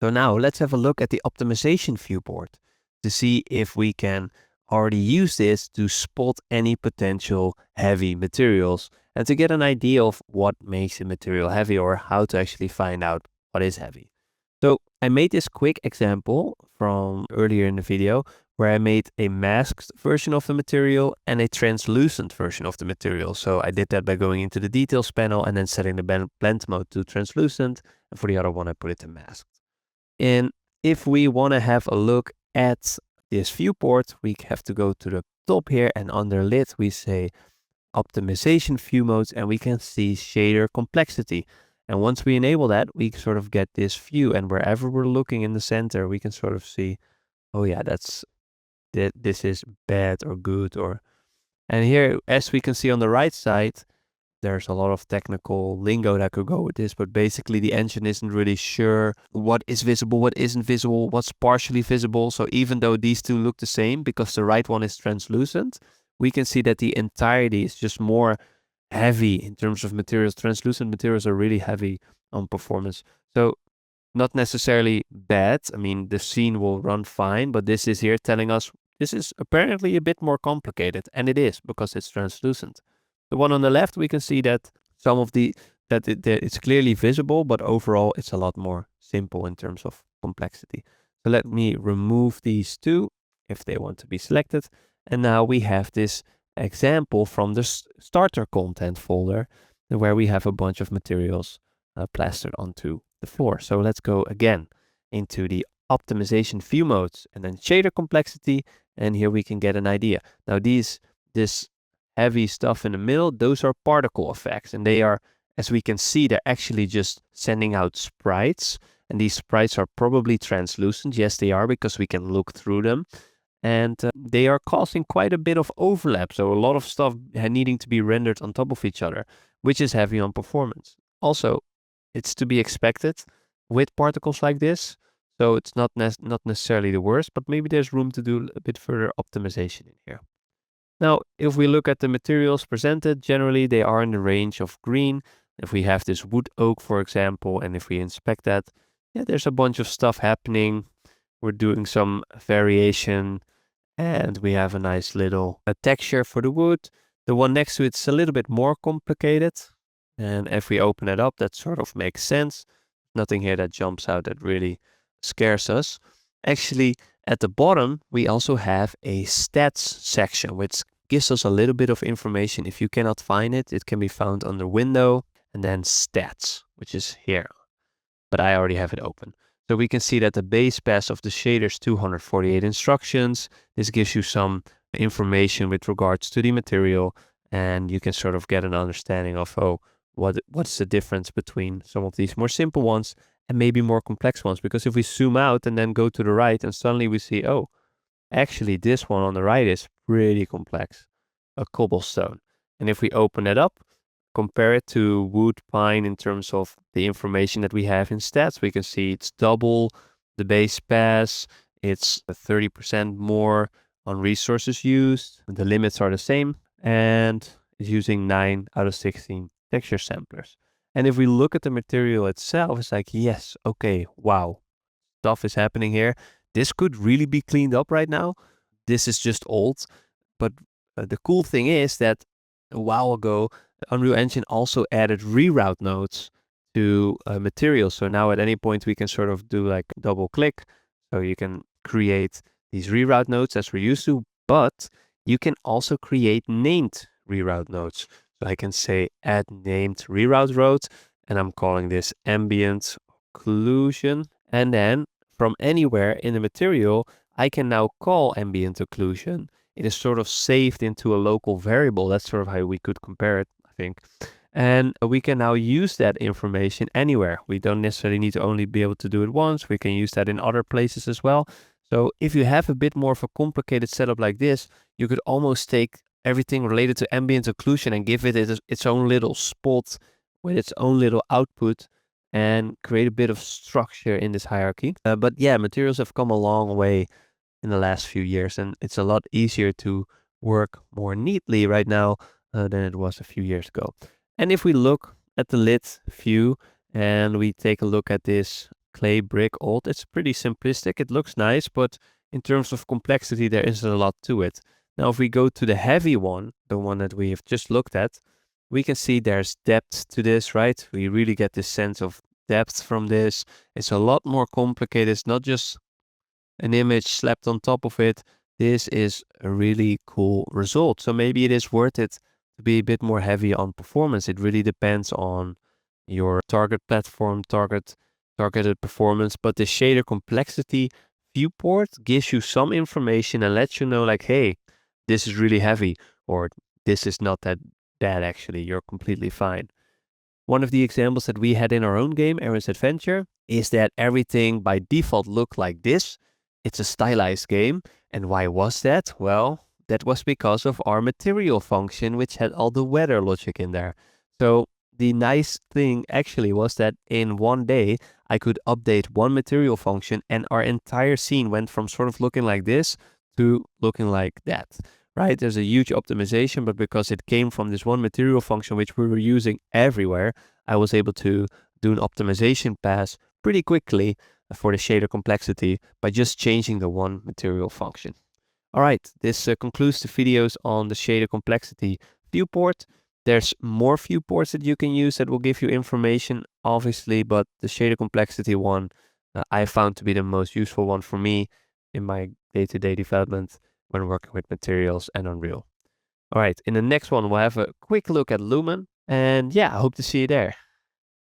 So now let's have a look at the optimization viewport to see if we can already use this to spot any potential heavy materials and to get an idea of what makes a material heavy or how to actually find out what is heavy. So I made this quick example from earlier in the video where I made a masked version of the material and a translucent version of the material. So I did that by going into the details panel and then setting the blend mode to translucent, and for the other one I put it to masked. And if we want to have a look at this viewport, we have to go to the top here, and under lit we say Optimization Viewmodes, and we can see shader complexity. And once we enable that, we sort of get this view, and wherever we're looking in the center, we can sort of see, oh yeah, this is bad or good. And here, as we can see on the right side, there's a lot of technical lingo that could go with this, but basically the engine isn't really sure what is visible, what isn't visible, what's partially visible. So even though these two look the same, because the right one is translucent, we can see that the entirety is just more heavy in terms of materials. Translucent materials are really heavy on performance. So not necessarily bad. I mean, the scene will run fine, but this is here telling us this is apparently a bit more complicated, and it is because it's translucent. The one on the left, we can see that some of it's clearly visible, but overall it's a lot more simple in terms of complexity. So let me remove these two if they want to be selected. And now we have this example from the starter content folder where we have a bunch of materials plastered onto the floor. So let's go again into the optimization view modes and then shader complexity. And here we can get an idea. Now this heavy stuff in the middle, those are particle effects, and they are, as we can see, they're actually just sending out sprites, and these sprites are probably translucent. Yes, they are, because we can look through them, and they are causing quite a bit of overlap, so a lot of stuff needing to be rendered on top of each other, which is heavy on performance. Also, it's to be expected with particles like this, so it's not necessarily the worst, but maybe there's room to do a bit further optimization in here. Now, if we look at the materials presented, generally they are in the range of green. If we have this wood oak, for example, and if we inspect that, yeah, there's a bunch of stuff happening. We're doing some variation, and we have a nice little texture for the wood. The one next to it's a little bit more complicated. And if we open it up, that sort of makes sense. Nothing here that jumps out that really scares us. Actually, at the bottom, we also have a stats section, which gives us a little bit of information. If you cannot find it, it can be found under Window and then Stats, which is here. But I already have it open. So we can see that the base pass of the shader is 248 instructions. This gives you some information with regards to the material, and you can sort of get an understanding of, oh, what's the difference between some of these more simple ones and maybe more complex ones. Because if we zoom out and then go to the right, and suddenly we see, oh, actually this one on the right is pretty complex, a cobblestone. And if we open it up, compare it to wood pine in terms of the information that we have in stats, we can see it's double the base pass, it's 30% more on resources used, the limits are the same, and it's using 9 out of 16 texture samplers. And if we look at the material itself, it's like, yes, okay, wow, stuff is happening here. This could really be cleaned up right now. This is just old. But the cool thing is that a while ago, Unreal Engine also added reroute nodes to materials. So now at any point we can sort of do like double click. So you can create these reroute nodes as we're used to, but you can also create named reroute nodes. So I can say add named reroute road, and I'm calling this ambient occlusion. And then from anywhere in the material, I can now call ambient occlusion. It is sort of saved into a local variable. That's sort of how we could compare it, I think. And we can now use that information anywhere. We don't necessarily need to only be able to do it once. We can use that in other places as well. So if you have a bit more of a complicated setup like this, you could almost take everything related to ambient occlusion and give it its own little spot with its own little output and create a bit of structure in this hierarchy. But yeah, materials have come a long way in the last few years, and it's a lot easier to work more neatly right now than it was a few years ago. And if we look at the lit view and we take a look at this clay brick old. It's pretty simplistic. It looks nice, but in terms of complexity, there isn't a lot to it. Now, if we go to the heavy one, the one that we have just looked at, we can see there's depth to this, right? We really get this sense of depth from this. It's a lot more complicated. It's not just an image slapped on top of it. This is a really cool result. So maybe it is worth it to be a bit more heavy on performance. It really depends on your target platform, targeted performance, but the shader complexity viewport gives you some information and lets you know like, hey, this is really heavy, or this is not that bad actually, you're completely fine. One of the examples that we had in our own game, Aaron's Adventure, is that everything by default looked like this. It's a stylized game. And why was that? Well, that was because of our material function, which had all the weather logic in there. So the nice thing actually was that in one day, I could update one material function and our entire scene went from sort of looking like this to looking like that. Right? There's a huge optimization, but because it came from this one material function, which we were using everywhere, I was able to do an optimization pass pretty quickly for the shader complexity by just changing the one material function. All right, this concludes the videos on the shader complexity viewport. There's more viewports that you can use that will give you information, obviously, but the shader complexity one I found to be the most useful one for me in my day-to-day development when working with materials and Unreal. All right, in the next one, we'll have a quick look at Lumen. And yeah, I hope to see you there.